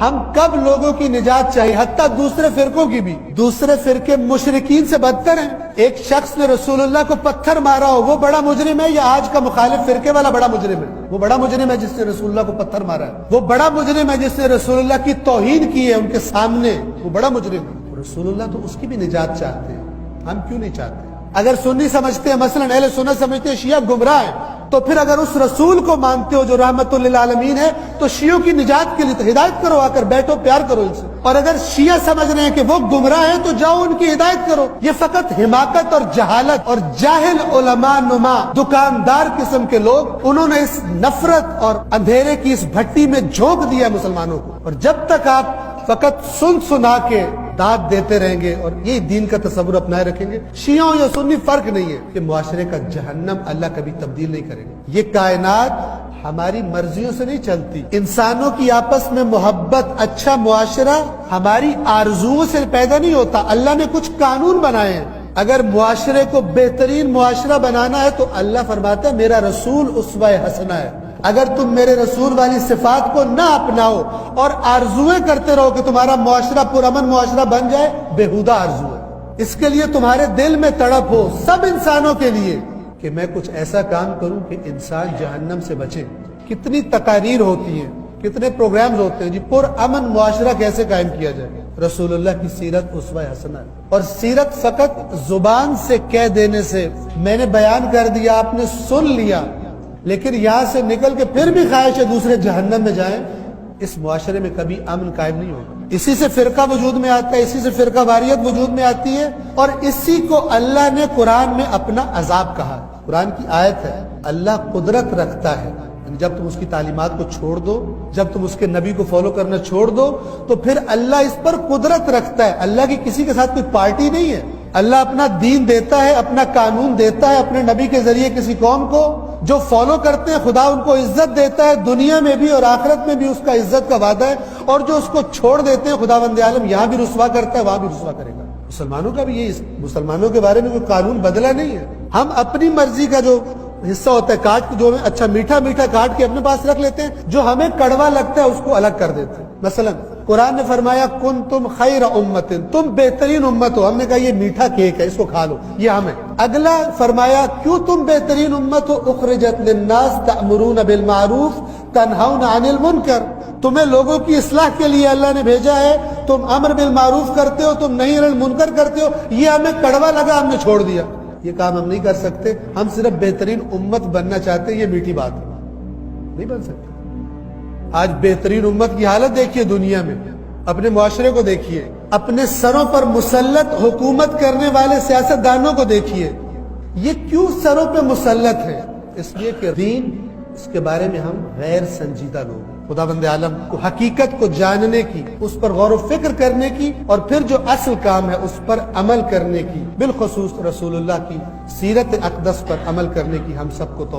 ہم کب لوگوں کی نجات چاہیے، حتیٰ دوسرے فرقوں کی بھی۔ دوسرے فرقے مشرکین سے بدتر ہیں۔ ایک شخص نے رسول اللہ کو پتھر مارا ہو، وہ بڑا مجرم ہے، یا آج کا مخالف فرقے والا بڑا مجرم ہے؟ وہ بڑا مجرم ہے جس نے رسول اللہ کو پتھر مارا ہے، وہ بڑا مجرم ہے جس نے رسول اللہ کی توہین کی ہے ان کے سامنے، وہ بڑا مجرم ہے۔ رسول اللہ تو اس کی بھی نجات چاہتے ہیں، ہم کیوں نہیں چاہتے؟ اگر سنی سمجھتے ہیں، مثلا اہل سنت سمجھتے ہیں شیعہ گمراہ ہیں، تو پھر اگر اس رسول کو مانتے ہو جو رحمت للعالمین ہے، تو شیعوں کی نجات کے لیے تو ہدایت کرو، آ کر بیٹھو، پیار کرو ان سے۔ اور اگر شیعہ سمجھ رہے ہیں کہ وہ گمراہ ہیں تو جاؤ ان کی ہدایت کرو۔ یہ فقط حماقت اور جہالت اور جاہل علماء نما دکاندار قسم کے لوگ، انہوں نے اس نفرت اور اندھیرے کی اس بھٹی میں جھونک دیا مسلمانوں کو۔ اور جب تک آپ فقط سنا کے داد دیتے رہیں گے اور یہ دین کا تصور اپنائے رکھیں گے، شیعوں یا سنی فرق نہیں ہے کہ معاشرے کا جہنم اللہ کبھی تبدیل نہیں کرے گا۔ یہ کائنات ہماری مرضیوں سے نہیں چلتی۔ انسانوں کی آپس میں محبت، اچھا معاشرہ ہماری آرزوؤں سے پیدا نہیں ہوتا، اللہ نے کچھ قانون بنائے ہیں۔ اگر معاشرے کو بہترین معاشرہ بنانا ہے تو اللہ فرماتا ہے میرا رسول اسوہ حسنہ ہے۔ اگر تم میرے رسول والی صفات کو نہ اپناؤ اور آرزویں کرتے رہو کہ تمہارا معاشرہ پرامن معاشرہ بن جائے، بےہودہ آرزو ہے۔ اس کے لیے تمہارے دل میں تڑپ ہو سب انسانوں کے لیے کہ میں کچھ ایسا کام کروں کہ انسان جہنم سے بچے۔ کتنی تقاریر ہوتی ہیں، کتنے پروگرامز ہوتے ہیں جی پرامن معاشرہ کیسے قائم کیا جائے۔ رسول اللہ کی سیرت اسوہ حسنہ ہے۔ اور سیرت فقط زبان سے کہہ دینے سے، میں نے بیان کر دیا، آپ نے سن لیا، لیکن یہاں سے نکل کے پھر بھی خواہش ہے دوسرے جہنم میں جائیں، اس معاشرے میں کبھی امن قائم نہیں ہوگا۔ اسی سے فرقہ وجود میں آتا ہے، اسی سے فرقہ واریت وجود میں آتی ہے، اور اسی کو اللہ نے قرآن میں اپنا عذاب کہا۔ قرآن کی آیت ہے، اللہ قدرت رکھتا ہے، جب تم اس کی تعلیمات کو چھوڑ دو، جب تم اس کے نبی کو فالو کرنا چھوڑ دو، تو پھر اللہ اس پر قدرت رکھتا ہے۔ اللہ کی کسی کے ساتھ کوئی پارٹی نہیں ہے۔ اللہ اپنا دین دیتا ہے، اپنا قانون دیتا ہے اپنے نبی کے ذریعے کسی قوم کو، جو فالو کرتے ہیں خدا ان کو عزت دیتا ہے، دنیا میں بھی اور آخرت میں بھی اس کا عزت کا وعدہ ہے، اور جو اس کو چھوڑ دیتے ہیں خداوند عالم یہاں بھی رسوا کرتا ہے، وہاں بھی رسوا کرے گا۔ مسلمانوں کا بھی یہی، مسلمانوں کے بارے میں کوئی قانون بدلا نہیں ہے۔ ہم اپنی مرضی کا جو حصہ ہوتا ہے کاٹ کے، جو ہمیں اچھا میٹھا میٹھا کاٹ کے اپنے پاس رکھ لیتے ہیں، جو ہمیں کڑوا لگتا ہے اس کو الگ کر دیتے ہیں۔ مثلا قرآن نے فرمایا کنتم خیر امت، تم بہترین امت ہو، ہم نے کہا یہ میٹھا کیک ہے اس کو کھا لو، یہ ہمیں۔ اگلا فرمایا کیوں تم بہترین امت ہو، اخرجت للناس تأمرون بالمعروف تنہون عن المنکر، تمہیں لوگوں کی اصلاح کے لیے اللہ نے بھیجا ہے، تم امر بالمعروف کرتے ہو، تم نہی عن المنکر کرتے ہو، یہ ہمیں کڑوا لگا، ہم نے چھوڑ دیا۔ یہ کام ہم نہیں کر سکتے، ہم صرف بہترین امت بننا چاہتے ہیں، یہ میٹھی بات ہے، نہیں بن سکتے۔ آج بہترین امت کی حالت دیکھیے دنیا میں، اپنے معاشرے کو دیکھیے، اپنے سروں پر مسلط حکومت کرنے والے سیاستدانوں کو دیکھیے۔ یہ کیوں سروں پہ مسلط ہے؟ اس لیے کہ دین، اس کے بارے میں ہم غیر سنجیدہ لوگ ہیں۔ خداوند عالم کو حقیقت کو جاننے کی، اس پر غور و فکر کرنے کی، اور پھر جو اصل کام ہے اس پر عمل کرنے کی، بالخصوص رسول اللہ کی سیرت اقدس پر عمل کرنے کی ہم سب کو